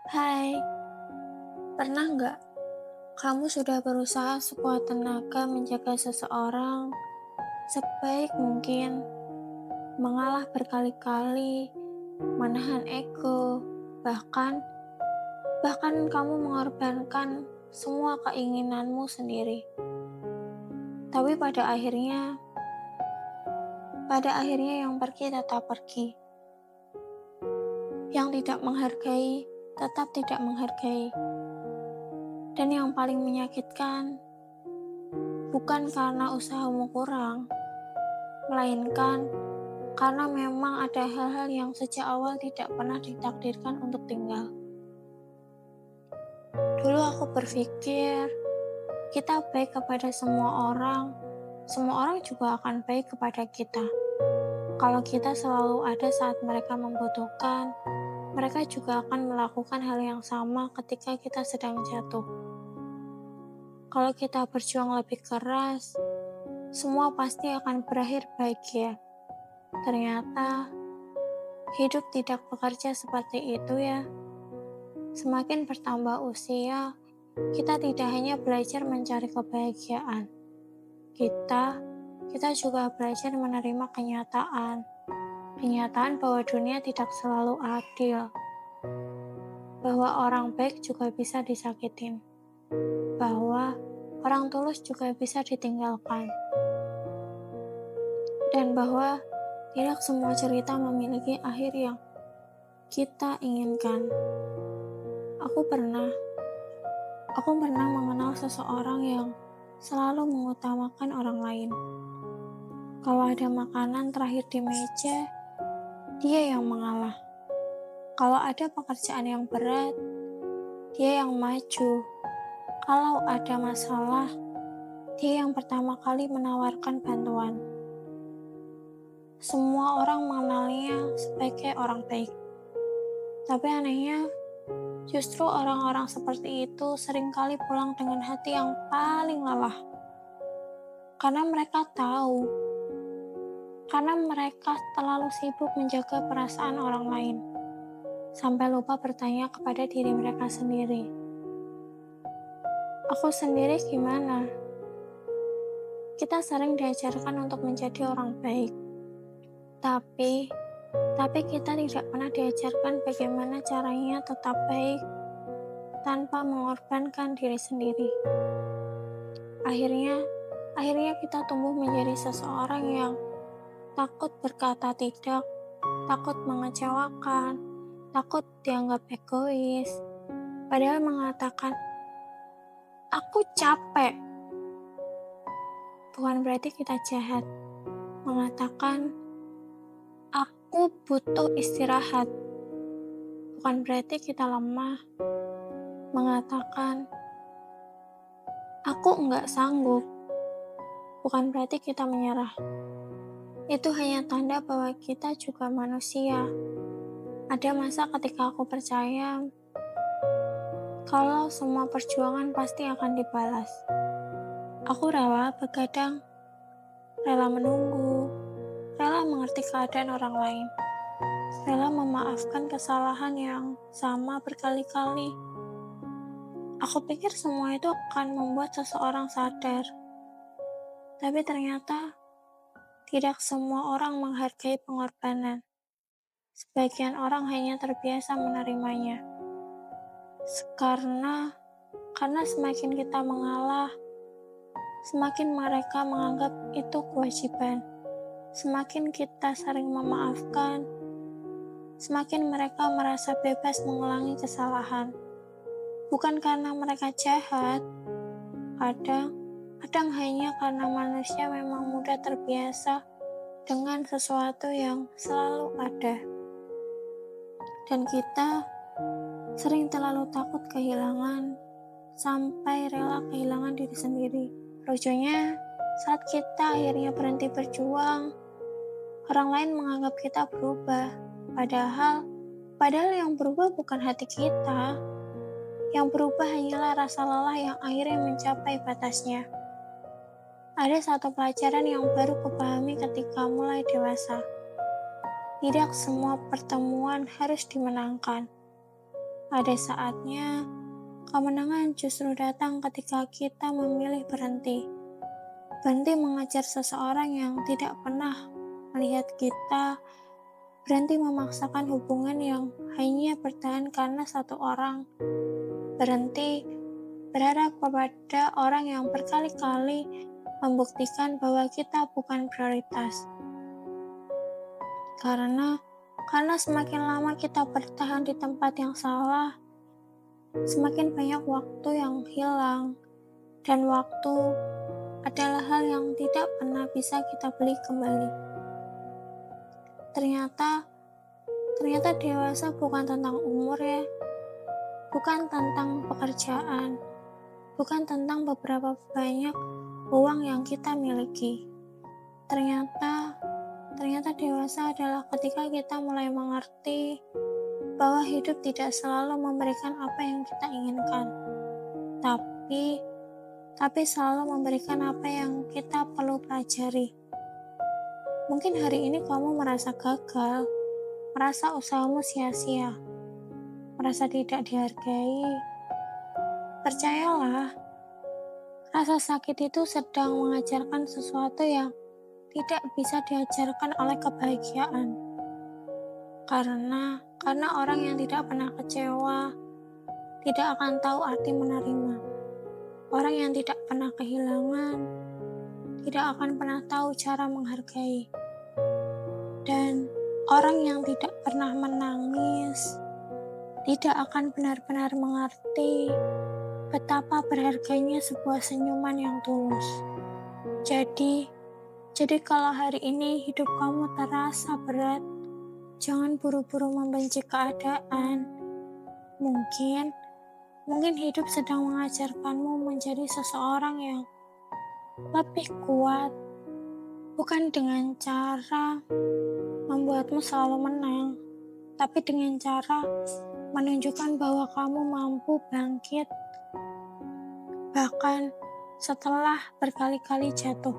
Hai, pernah nggak kamu sudah berusaha sekuat tenaga menjaga seseorang sebaik mungkin, mengalah berkali-kali, menahan ego, bahkan kamu mengorbankan semua keinginanmu sendiri. Tapi pada akhirnya yang pergi tetap pergi, yang tidak menghargai tetap tidak menghargai. Dan yang paling menyakitkan, bukan karena usahamu kurang, melainkan karena memang ada hal-hal yang sejak awal tidak pernah ditakdirkan untuk tinggal. Dulu aku berpikir, kita baik kepada semua orang juga akan baik kepada kita. Kalau kita selalu ada saat mereka membutuhkan, mereka juga akan melakukan hal yang sama ketika kita sedang jatuh. Kalau kita berjuang lebih keras, semua pasti akan berakhir bahagia. Ternyata, hidup tidak bekerja seperti itu ya. Semakin bertambah usia, kita tidak hanya belajar mencari kebahagiaan. Kita juga belajar menerima kenyataan. Kenyataan bahwa dunia tidak selalu adil. Bahwa orang baik juga bisa disakitin. Bahwa orang tulus juga bisa ditinggalkan. Dan bahwa tidak semua cerita memiliki akhir yang kita inginkan. Aku pernah mengenal seseorang yang selalu mengutamakan orang lain. Kalau ada makanan terakhir di meja, dia yang mengalah. Kalau ada pekerjaan yang berat, dia yang maju. Kalau ada masalah, dia yang pertama kali menawarkan bantuan. Semua orang mengenalnya sebagai orang baik. Tapi anehnya, justru orang-orang seperti itu seringkali pulang dengan hati yang paling lelah. Karena mereka terlalu sibuk menjaga perasaan orang lain, sampai lupa bertanya kepada diri mereka sendiri. Aku sendiri gimana? Kita sering diajarkan untuk menjadi orang baik, tapi kita tidak pernah diajarkan bagaimana caranya tetap baik tanpa mengorbankan diri sendiri. Akhirnya kita tumbuh menjadi seseorang yang takut berkata tidak, takut mengecewakan, takut dianggap egois. Padahal mengatakan, "Aku capek," bukan berarti kita jahat. Mengatakan, "Aku butuh istirahat," bukan berarti kita lemah. Mengatakan, "Aku enggak sanggup," bukan berarti kita menyerah. Itu hanya tanda bahwa kita juga manusia. Ada masa ketika aku percaya kalau semua perjuangan pasti akan dibalas. Aku rela begadang, rela menunggu, rela mengerti keadaan orang lain, rela memaafkan kesalahan yang sama berkali-kali. Aku pikir semua itu akan membuat seseorang sadar. Tapi ternyata tidak semua orang menghargai pengorbanan. Sebagian orang hanya terbiasa menerimanya. Karena semakin kita mengalah, semakin mereka menganggap itu kewajiban. Semakin kita sering memaafkan, semakin mereka merasa bebas mengulangi kesalahan. Bukan karena mereka jahat, kadang hanya karena manusia memang mudah terbiasa dengan sesuatu yang selalu ada. Dan kita sering terlalu takut kehilangan, sampai rela kehilangan diri sendiri. Lucunya, saat kita akhirnya berhenti berjuang, orang lain menganggap kita berubah. Padahal yang berubah bukan hati kita. Yang berubah hanyalah rasa lelah yang akhirnya mencapai batasnya. Ada satu pelajaran yang baru kupahami ketika mulai dewasa. Tidak semua pertemuan harus dimenangkan. Ada saatnya kemenangan justru datang ketika kita memilih berhenti. Berhenti mengejar seseorang yang tidak pernah melihat kita, berhenti memaksakan hubungan yang hanya bertahan karena satu orang, berhenti berharap kepada orang yang berkali-kali membuktikan bahwa kita bukan prioritas. Karena semakin lama kita bertahan di tempat yang salah, semakin banyak waktu yang hilang, dan waktu adalah hal yang tidak pernah bisa kita beli kembali. Ternyata dewasa bukan tentang umur ya, bukan tentang pekerjaan, bukan tentang beberapa banyak uang yang kita miliki. Ternyata dewasa adalah ketika kita mulai mengerti bahwa hidup tidak selalu memberikan apa yang kita inginkan, tapi selalu memberikan apa yang kita perlu pelajari. Mungkin hari ini kamu merasa gagal, merasa usahamu sia-sia, merasa tidak dihargai. Percayalah, rasa sakit itu sedang mengajarkan sesuatu yang tidak bisa diajarkan oleh kebahagiaan. Karena orang yang tidak pernah kecewa tidak akan tahu arti menerima. Orang yang tidak pernah kehilangan tidak akan pernah tahu cara menghargai. Dan orang yang tidak pernah menangis tidak akan benar-benar mengerti betapa berharganya sebuah senyuman yang tulus. Jadi kalau hari ini hidup kamu terasa berat, jangan buru-buru membenci keadaan. Mungkin hidup sedang mengajarkanmu menjadi seseorang yang lebih kuat, bukan dengan cara membuatmu selalu menang, tapi dengan cara menunjukkan bahwa kamu mampu bangkit, bahkan setelah berkali-kali jatuh.